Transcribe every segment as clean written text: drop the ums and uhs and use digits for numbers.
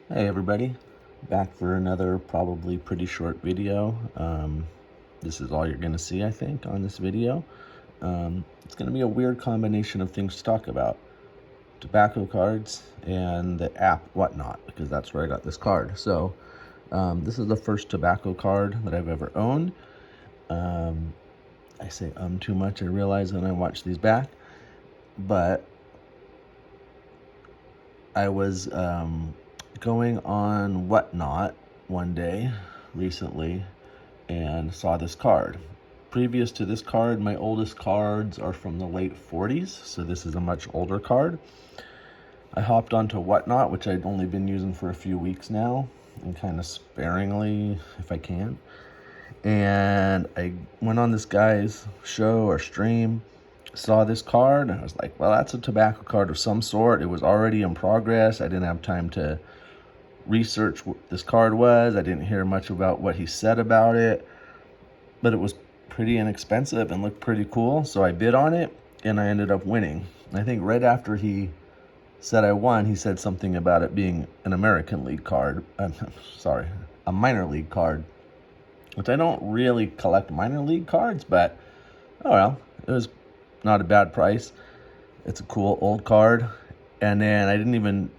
Hey everybody, back for another probably pretty short video. This is all you're going to see, I think, on this video. It's going to be a weird combination of things to talk about. Tobacco cards and the app WhatNot, because that's where I got this card. So this is the first tobacco card that I've ever owned. I say too much, I realize when I watch these back. But I was going on WhatNot one day recently and saw this card. Previous to this card, my oldest cards are from the late 40s, so this is a much older card. I hopped onto WhatNot, which I'd only been using for a few weeks now, and kind of sparingly if I can. And I went on this guy's show or stream, saw this card, and I was like, well, that's a tobacco card of some sort. It was already in progress. I didn't have time to research what this card was. I didn't hear much about what he said about it, but it was pretty inexpensive and looked pretty cool. So I bid on it and I ended up winning. I think right after he said I won, he said something about it being an American League card. A minor league card, which I don't really collect minor league cards, but oh well, it was not a bad price. It's a cool old card. And then I didn't even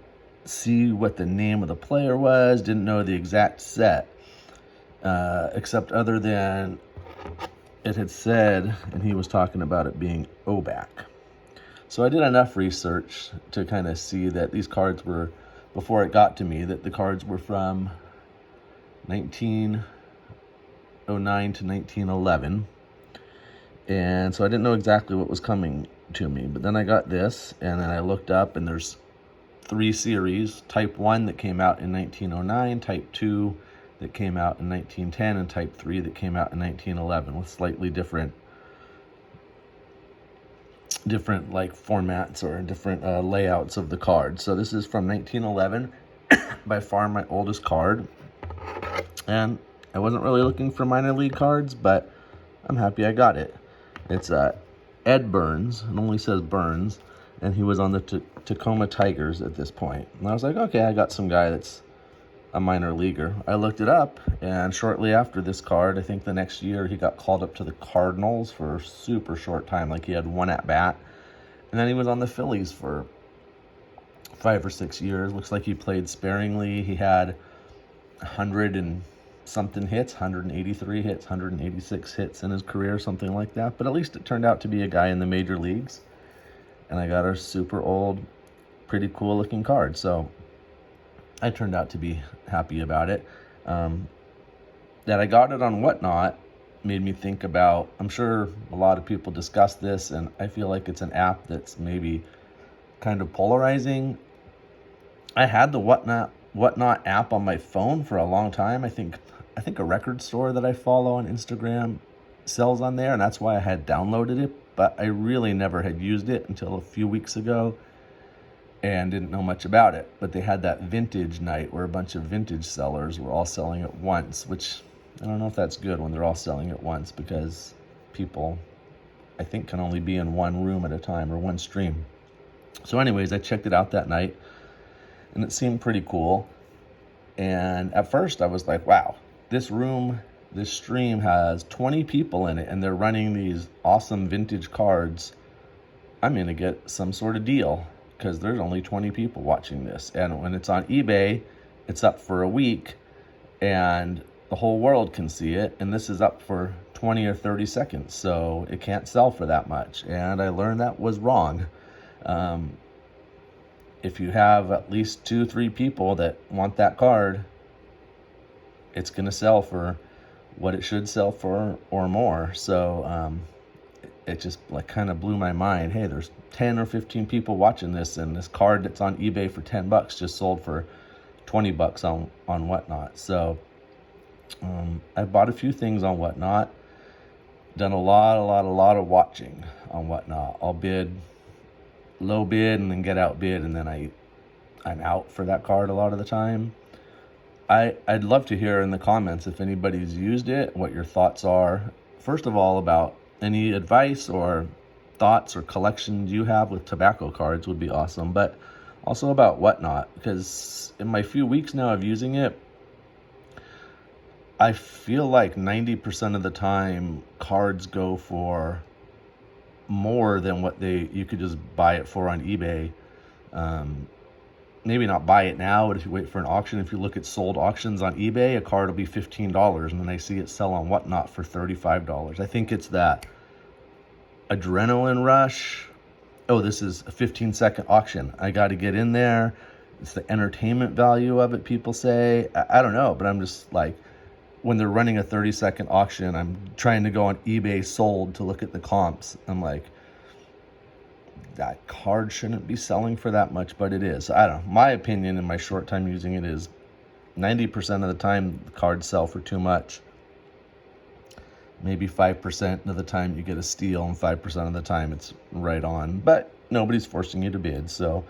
see what the name of the player was, didn't know the exact set, except other than it had said, and he was talking about it being OBAC. So I did enough research to kind of see that these cards were, before it got to me, that the cards were from 1909 to 1911. And so I didn't know exactly what was coming to me. But then I got this, and then I looked up, and there's 3 series. Type 1 that came out in 1909, Type 2 that came out in 1910, and Type 3 that came out in 1911 with slightly different like formats or different layouts of the card. So this is from 1911, by far my oldest card. And I wasn't really looking for minor league cards, but I'm happy I got it. It's Ed Burns. It only says Burns, and he was on the Tacoma Tigers at this point. And I was like, okay, I got some guy that's a minor leaguer. I looked it up, and shortly after this card, I think the next year, he got called up to the Cardinals for a super short time. Like, he had one at bat, and then he was on the Phillies for 5 or 6 years. Looks like he played sparingly. He had 100 and something hits, 183 hits, 186 hits in his career, something like that. But at least it turned out to be a guy in the major leagues. And I got a super old, pretty cool looking card. So I turned out to be happy about it. That I got it on WhatNot made me think about, I'm sure a lot of people discuss this, and I feel like it's an app that's maybe kind of polarizing. I had the WhatNot app on my phone for a long time. I think a record store that I follow on Instagram sells on there, and that's why I had downloaded it, but I really never had used it until a few weeks ago and didn't know much about it. But they had that vintage night where a bunch of vintage sellers were all selling at once, which I don't know if that's good when they're all selling at once, because people, I think, can only be in one room at a time or one stream. So anyways, I checked it out that night, and it seemed pretty cool. And at first I was like, wow, this stream has 20 people in it, and they're running these awesome vintage cards. I'm going to get some sort of deal, because there's only 20 people watching this. And when it's on eBay, it's up for a week, and the whole world can see it. And this is up for 20 or 30 seconds, so it can't sell for that much. And I learned that was wrong. If you have at least 2-3 people that want that card, it's going to sell for what it should sell for or more. So it just like kind of blew my mind. Hey, there's 10 or 15 people watching this, and this card that's on eBay for $10 just sold for $20 on WhatNot. So I bought a few things on WhatNot, done a lot of watching on WhatNot. I'll bid, low bid, and then get outbid, and then I'm out for that card a lot of the time. I'd love to hear in the comments if anybody's used it, what your thoughts are. First of all, about any advice or thoughts or collections you have with tobacco cards would be awesome. But Also about WhatNot, because in my few weeks now of using it, I feel like 90% of the time cards go for more than what you could just buy it for on eBay. Maybe not buy it now, but if you wait for an auction, if you look at sold auctions on eBay, a card will be $15, and then I see it sell on WhatNot for $35. I think it's that adrenaline rush. Oh, this is a 15-second auction. I got to get in there. It's the entertainment value of it, people say. I don't know, but I'm just like, when they're running a 30-second auction, I'm trying to go on eBay sold to look at the comps. I'm like, that card shouldn't be selling for that much, but it is. I don't know. My opinion in my short time using it is 90% of the time the cards sell for too much. Maybe 5% of the time you get a steal, and 5% of the time it's right on. But nobody's forcing you to bid, so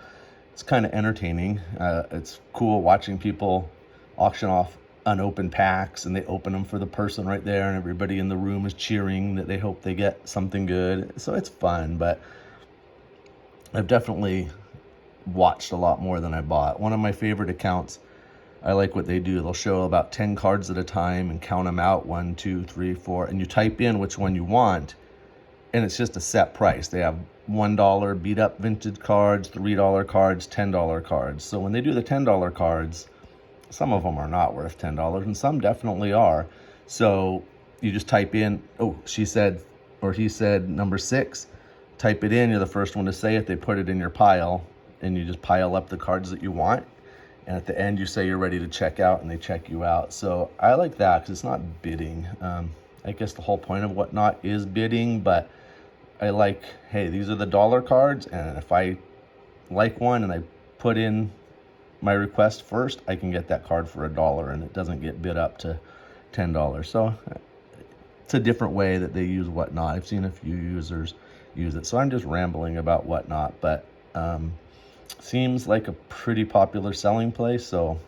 it's kind of entertaining. It's cool watching people auction off unopened packs, and they open them for the person right there, and everybody in the room is cheering that they hope they get something good. So it's fun, but I've definitely watched a lot more than I bought. One of my favorite accounts, I like what they do. They'll show about 10 cards at a time and count them out, 1, 2, 3, 4, and you type in which one you want, and it's just a set price. They have $1 beat up vintage cards, $3 cards, $10 cards. So when they do the $10 cards, some of them are not worth $10, and some definitely are. So you just type in, oh, she said, or he said, number 6. Type it in. You're the first one to say it. They put it in your pile, and you just pile up the cards that you want. And at the end, you say you're ready to check out, and they check you out. So I like that because it's not bidding. I guess the whole point of WhatNot is bidding, but I like, hey, these are the dollar cards, and if I like one and I put in my request first, I can get that card for $1, and it doesn't get bid up to $10. So it's a different way that they use WhatNot. I've seen a few users use it. So I'm just rambling about WhatNot, but seems like a pretty popular selling place. So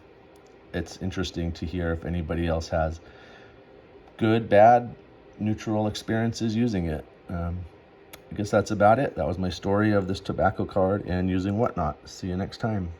it's interesting to hear if anybody else has good, bad, neutral experiences using it. I guess that's about it. That was my story of this tobacco card and using WhatNot. See you next time.